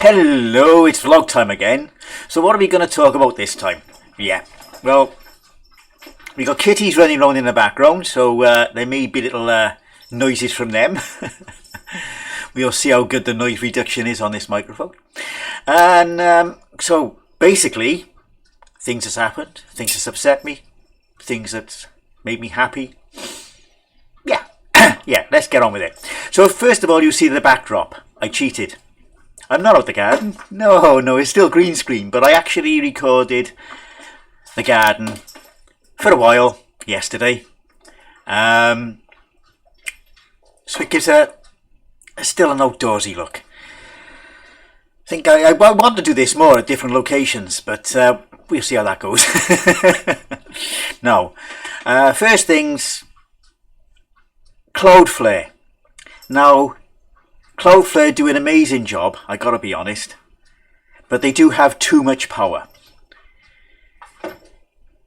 Hello, it's vlog time again. So what are we going to talk about this time? Yeah, well, we got kitties running around in the background, so there may be little noises from them. We'll see how good the noise reduction is on this microphone. And so basically, things has happened, things has upset me, things that made me happy. Yeah, yeah, let's get on with it. So first of all, you see the backdrop. I cheated. I'm not out the garden. No, it's still green screen, but I actually recorded the garden for a while yesterday. So it gives still an outdoorsy look. I think I want to do this more at different locations, but we'll see how that goes. Now, first things, Cloudflare. Now, Cloudflare do an amazing job, I gotta be honest, but they do have too much power.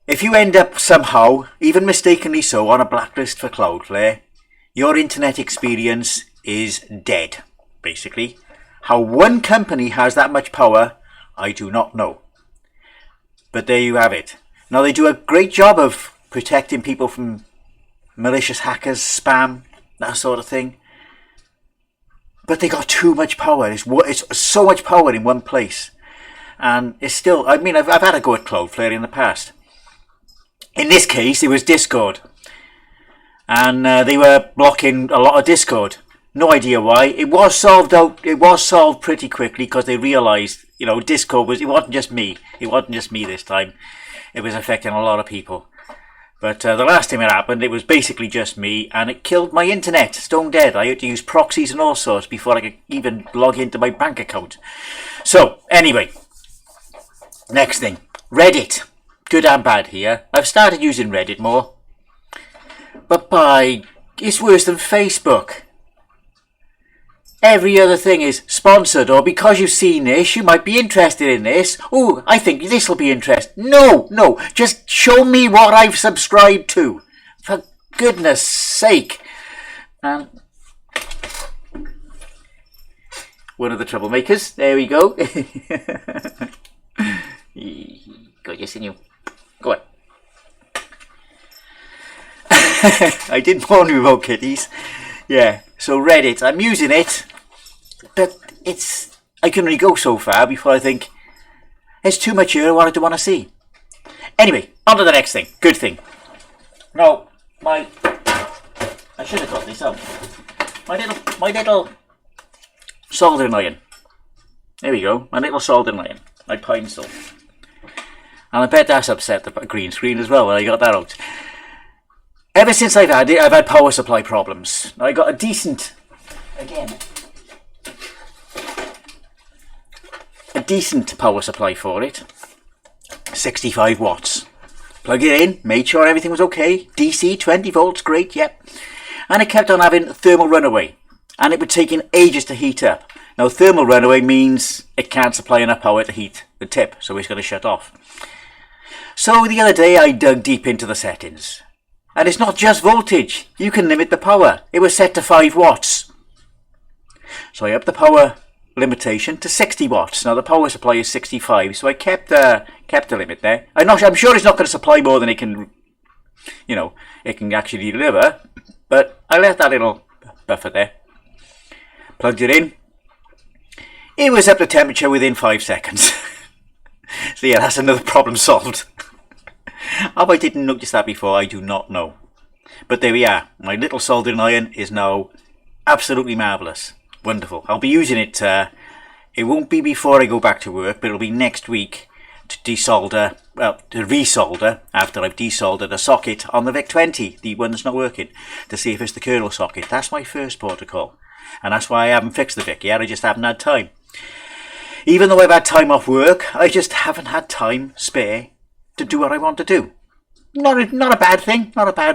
If you end up somehow, even mistakenly so, on a blacklist for Cloudflare, your internet experience is dead, basically. How one company has that much power, I do not know. But there you have it. Now, they do a great job of protecting people from malicious hackers, spam, that sort of thing. But they got too much power. It's so much power in one place. And it's still, I mean, I've had a go at Cloudflare in the past. In this case, it was Discord. And they were blocking a lot of Discord. No idea why. It was solved pretty quickly because they realised, Discord it wasn't just me. It wasn't just me this time. It was affecting a lot of people. But the last time it happened, it was basically just me, and it killed my internet, stone dead. I had to use proxies and all sorts before I could even log into my bank account. So, anyway, next thing, Reddit. Good and bad here. I've started using Reddit more. But it's worse than Facebook. Every other thing is sponsored, or because you've seen this, you might be interested in this. Oh, I think this will be interesting. No, just show me what I've subscribed to. For goodness sake. One of the troublemakers. There we go. Got yes in you. Go on. I did warn you about kitties. Yeah, so Reddit, I'm using it, but I can only go so far before I think, there's too much here I want to see. Anyway, on to the next thing, good thing. Now, I should have got this out. My little soldering iron. There we go, my little soldering iron, my pine saw. And I bet that's upset the green screen as well when I got that out. Ever since I've had it, I've had power supply problems. I got a decent power supply for it. 65 watts. Plugged it in, made sure everything was okay. DC, 20 volts, great, yep. And it kept on having thermal runaway. And it was taking ages to heat up. Now, thermal runaway means it can't supply enough power to heat the tip, so it's going to shut off. So the other day, I dug deep into the settings. And it's not just voltage. You can limit the power. It was set to 5 watts. So I upped the power limitation to 60 watts. Now the power supply is 65, so I kept the limit there. I'm sure it's not going to supply more than it can, it can actually deliver. But I left that little buffer there. Plugged it in. It was up to temperature within 5 seconds. So yeah, that's another problem solved. How I didn't notice that before, I do not know. But there we are. My little soldering iron is now absolutely marvellous. Wonderful. I'll be using it, it won't be before I go back to work, but it'll be next week to resolder, after I've desoldered a socket on the VIC-20, the one that's not working, to see if it's the kernel socket. That's my first protocol. And that's why I haven't fixed the VIC yet, I just haven't had time. Even though I've had time off work, I just haven't had time spare to do what I want to do. Not a bad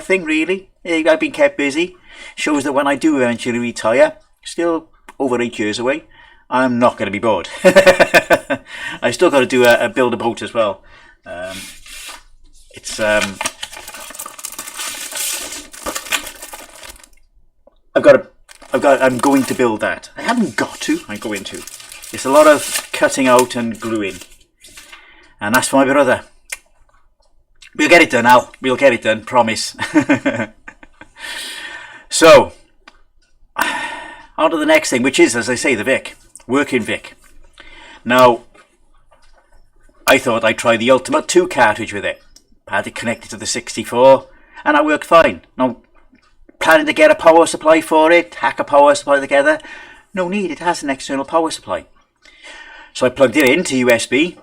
thing really. I've been kept busy. Shows that when I do eventually retire, still over 8 years away, I'm not going to be bored. I still got to do a build a boat as well. I'm going to build that. I haven't got to. I'm going to. It's a lot of cutting out and gluing. And that's for my brother. We'll get it done, Al. We'll get it done, promise. So, on to the next thing, which is, as I say, the Vic. Working Vic. Now, I thought I'd try the Ultimate 2 cartridge with it. I had it connected to the 64, and that worked fine. Now, planning to get a power supply for it, hack a power supply together. No need, it has an external power supply. So I plugged it into USB,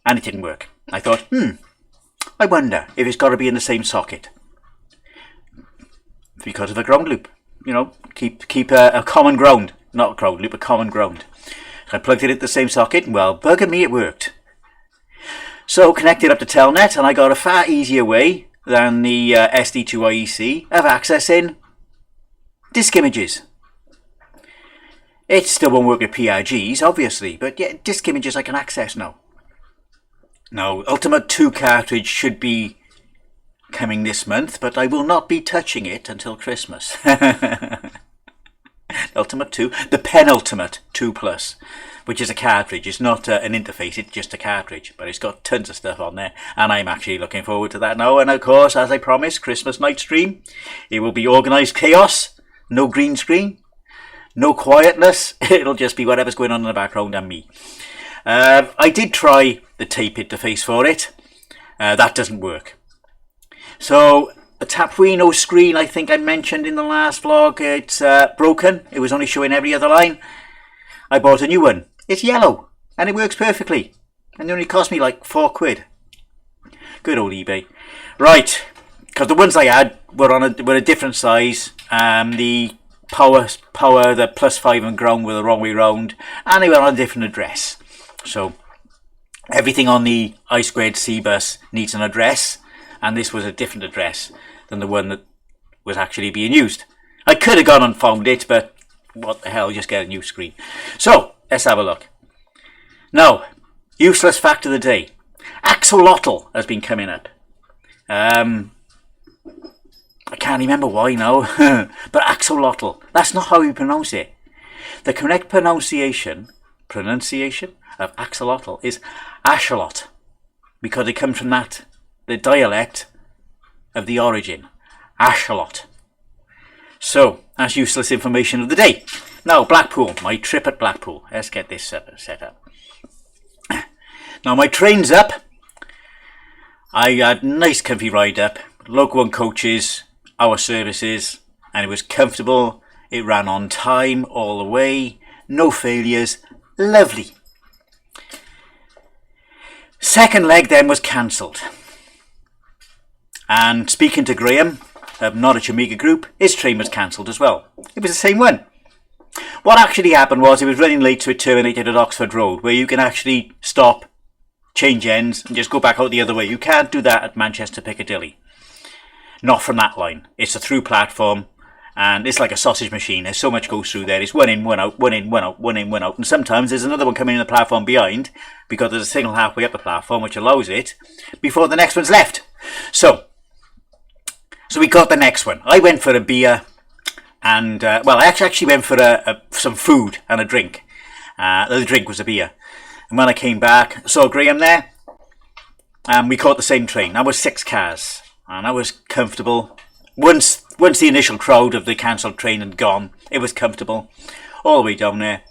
and it didn't work. I thought, I wonder if it's got to be in the same socket. Because of a ground loop. You know, keep a common ground. Not a ground loop, a common ground. So I plugged it into the same socket, and well, bugger me, it worked. So connected up to Telnet, and I got a far easier way than the SD2IEC of accessing disk images. It still won't work with PRGs, obviously, but yeah, disk images I can access now. Now, Ultimate 2 cartridge should be coming this month, but I will not be touching it until Christmas. Ultimate 2, the penultimate 2 Plus, which is a cartridge. It's not an interface, it's just a cartridge, but it's got tons of stuff on there, and I'm actually looking forward to that now. And of course, as I promised, Christmas night stream, it will be organised chaos, no green screen, no quietness. It'll just be whatever's going on in the background and me. I did try the tape interface for it. That doesn't work. So the Tapwino screen, I think I mentioned in the last vlog, it's broken. It was only showing every other line. I bought a new one. It's yellow and it works perfectly. And it only cost me like £4. Good old eBay. Right, because the ones I had were a different size. The power, the +5 and ground were the wrong way round, and they were on a different address. So everything on the I2C bus needs an address, and this was a different address than the one that was actually being used. I could have gone and found it, but what the hell, just get a new screen. So let's have a look. Now, useless fact of the day. Axolotl has been coming up. I can't remember why now, but axolotl, that's not how you pronounce it. The correct pronunciation of axolotl is axolot, because it comes from that, the dialect of the origin, axolot. So, that's useless information of the day. Now, Blackpool, my trip at Blackpool. Let's get this set up. Now, my train's up. I had a nice comfy ride up, local 1 coaches, our services, and it was comfortable. It ran on time all the way, no failures, lovely. Second leg then was cancelled. And speaking to Graham of Norwich Amiga Group, his train was cancelled as well. It was the same one. What actually happened was it was running late, so it terminated at Oxford Road, where you can actually stop, change ends, and just go back out the other way. You can't do that at Manchester Piccadilly. Not from that line. It's a through platform, and it's like a sausage machine. There's so much goes through there. It's one in, one out, one in, one out, one in, one out. And sometimes there's another one coming in the platform behind, because there's a signal halfway up the platform which allows it before the next one's left. So we got the next one. I went for a beer, and I actually went for some food and a drink. The drink was a beer. And when I came back, I saw Graham there, and we caught the same train. That was 6 cars, and I was comfortable. Once the initial crowd of the cancelled train had gone, it was comfortable all the way down there.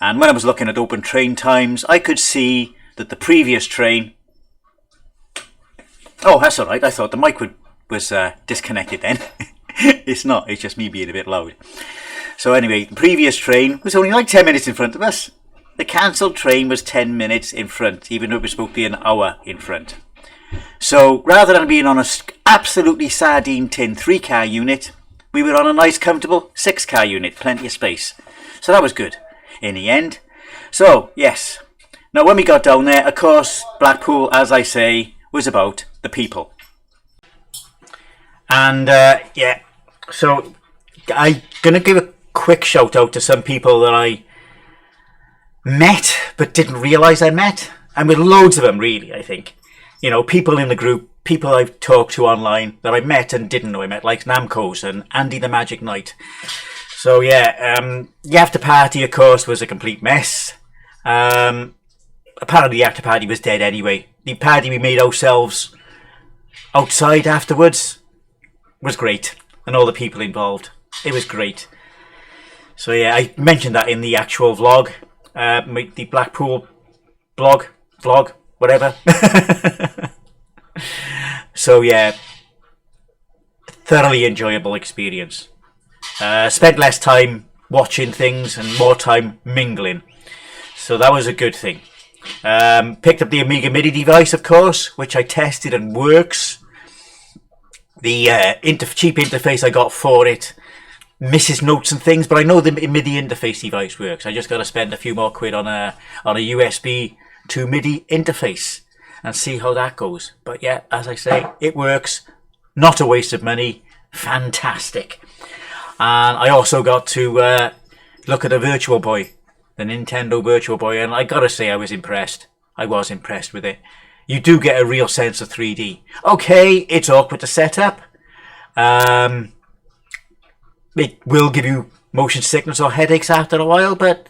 And when I was looking at open train times, I could see that the previous train... Oh, that's all right. I thought the mic was disconnected then. It's not. It's just me being a bit loud. So anyway, the previous train was only like 10 minutes in front of us. The cancelled train was 10 minutes in front, even though it was supposed to be an hour in front. So rather than being on a absolutely sardine tin 3-car unit, we were on a nice comfortable 6-car unit, plenty of space. So that was good in the end. So yes, now when we got down there, of course, Blackpool, as I say, was about the people. And yeah, so I'm going to give a quick shout out to some people that I met but didn't realise I met, and with loads of them really, I think. You know, people in the group, people I've talked to online that I met and didn't know I met, like Namco's and Andy the Magic Knight. So yeah, the after party of course was a complete mess. Apparently the after party was dead anyway. The party we made ourselves outside afterwards was great, and all the people involved. It was great. So yeah, I mentioned that in the actual vlog, the Blackpool vlog, whatever. So yeah, thoroughly enjoyable experience. Spent less time watching things and more time mingling, so that was a good thing. Picked up the Amiga MIDI device, of course, which I tested and works. The cheap interface I got for it misses notes and things, but I know the MIDI interface device works. I just got to spend a few more quid on a USB to MIDI interface and see how that goes. But yeah, as I say, it works. Not a waste of money. Fantastic. And I also got to look at the Virtual Boy, the Nintendo Virtual Boy, and I gotta say I was impressed. I was impressed with it. You do get a real sense of 3D. Okay, it's awkward to set up. It will give you motion sickness or headaches after a while, but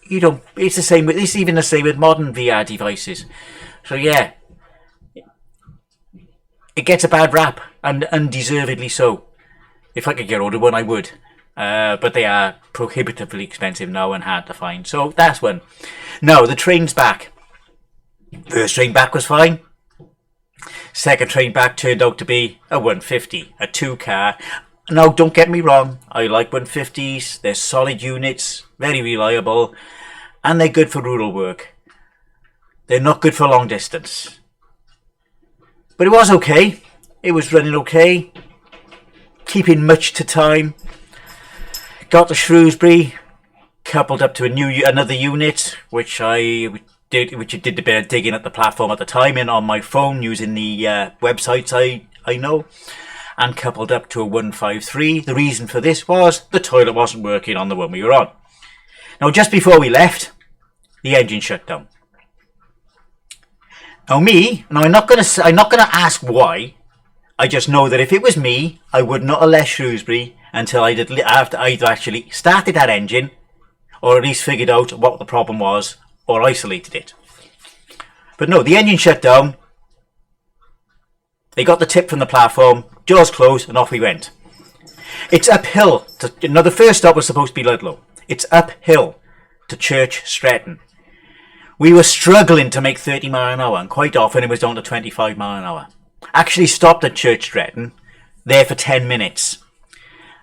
you don't. It's the same. It's even the same with modern VR devices. So yeah, it gets a bad rap, and undeservedly so. If I could get ordered one, I would. But they are prohibitively expensive now and hard to find. So that's one. Now, the train's back. First train back was fine. Second train back turned out to be a 150, a 2-car. Now, don't get me wrong. I like 150s. They're solid units, very reliable, and they're good for rural work. They're not good for long distance. But it was okay. It was running okay. Keeping much to time. Got to Shrewsbury, coupled up to another unit, which I did a bit of digging at the platform at the time and on my phone using the websites I know, and coupled up to a 153. The reason for this was the toilet wasn't working on the one we were on. Now, just before we left, the engine shut down. Now I'm not gonna ask why. I just know that if it was me, I would not have left Shrewsbury until after I'd actually started that engine, or at least figured out what the problem was, or isolated it. But no, the engine shut down. They got the tip from the platform, doors closed, and off we went. It's uphill. Now, the first stop was supposed to be Ludlow. It's uphill to Church Stretton. We were struggling to make 30 mile an hour, and quite often it was down to 25 mile an hour. Actually stopped at Church Stretton, there for 10 minutes.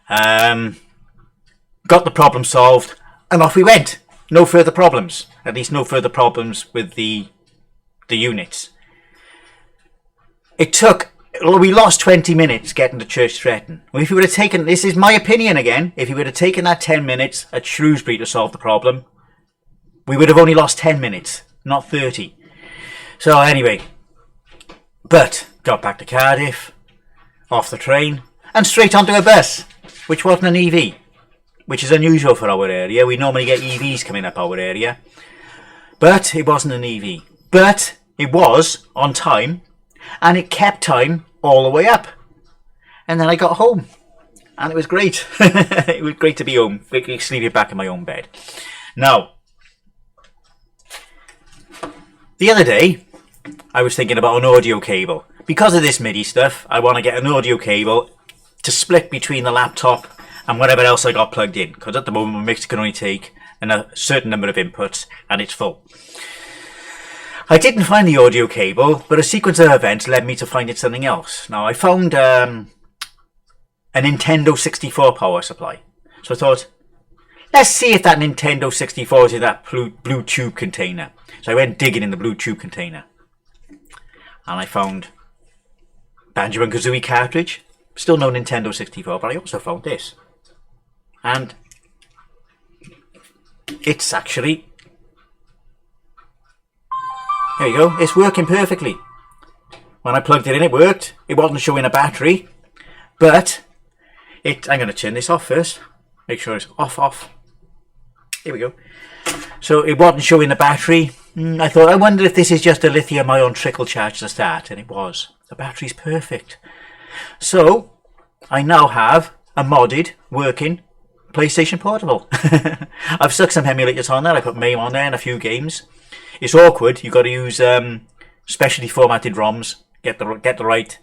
Got the problem solved, and off we went. No further problems. At least no further problems with the units. We lost 20 minutes getting to Church Stretton. Well, if you would have taken, this is my opinion again, if you would have taken that 10 minutes at Shrewsbury to solve the problem, we would have only lost 10 minutes, not 30. So anyway, but got back to Cardiff, off the train, and straight onto a bus, which wasn't an EV, which is unusual for our area. We normally get EVs coming up our area, but it wasn't an EV. But it was on time, and it kept time all the way up. And then I got home, and it was great. It was great to be home, sleeping back in my own bed. Now, the other day, I was thinking about an audio cable. Because of this MIDI stuff, I want to get an audio cable to split between the laptop and whatever else I got plugged in. Because at the moment, my mixer can only take a certain number of inputs, and it's full. I didn't find the audio cable, but a sequence of events led me to finding something else. Now, I found a Nintendo 64 power supply. So I thought, let's see if that Nintendo 64 is in that blue tube container. So I went digging in the blue tube container. And I found Banjo & Kazooie cartridge. Still no Nintendo 64, but I also found this. And it's actually... There you go. It's working perfectly. When I plugged it in, it worked. It wasn't showing a battery. But I'm going to turn this off first. Make sure it's off. Here we go. So it wasn't showing the battery. I thought, I wonder if this is just a lithium-ion trickle charge to start. And it was. The battery's perfect. So I now have a modded, working PlayStation Portable. I've stuck some emulators on there. I put MAME on there and a few games. It's awkward. You've got to use specially formatted ROMs. Get the right.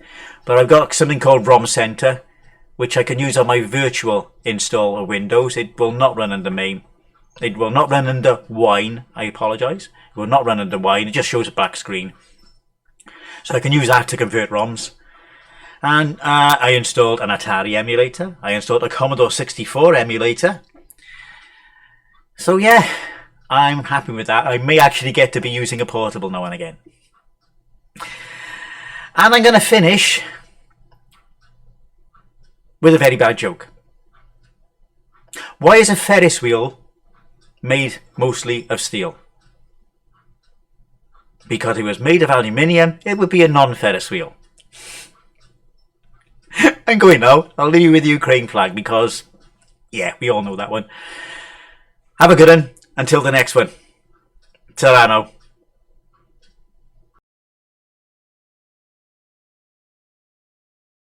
But I've got something called ROM Center, which I can use on my virtual install of Windows. It will not run under MAME. It will not run under Wine. I apologise. It will not run under Wine. It just shows a black screen. So I can use that to convert ROMs. And I installed an Atari emulator. I installed a Commodore 64 emulator. So yeah, I'm happy with that. I may actually get to be using a portable now and again. And I'm going to finish with a very bad joke. Why is a Ferris wheel made mostly of steel? Because if it was made of aluminium, it would be a non-Ferris wheel. I'm going now. I'll leave you with the Ukraine flag because, yeah, we all know that one. Have a good one. Until the next one. Ta-ra now.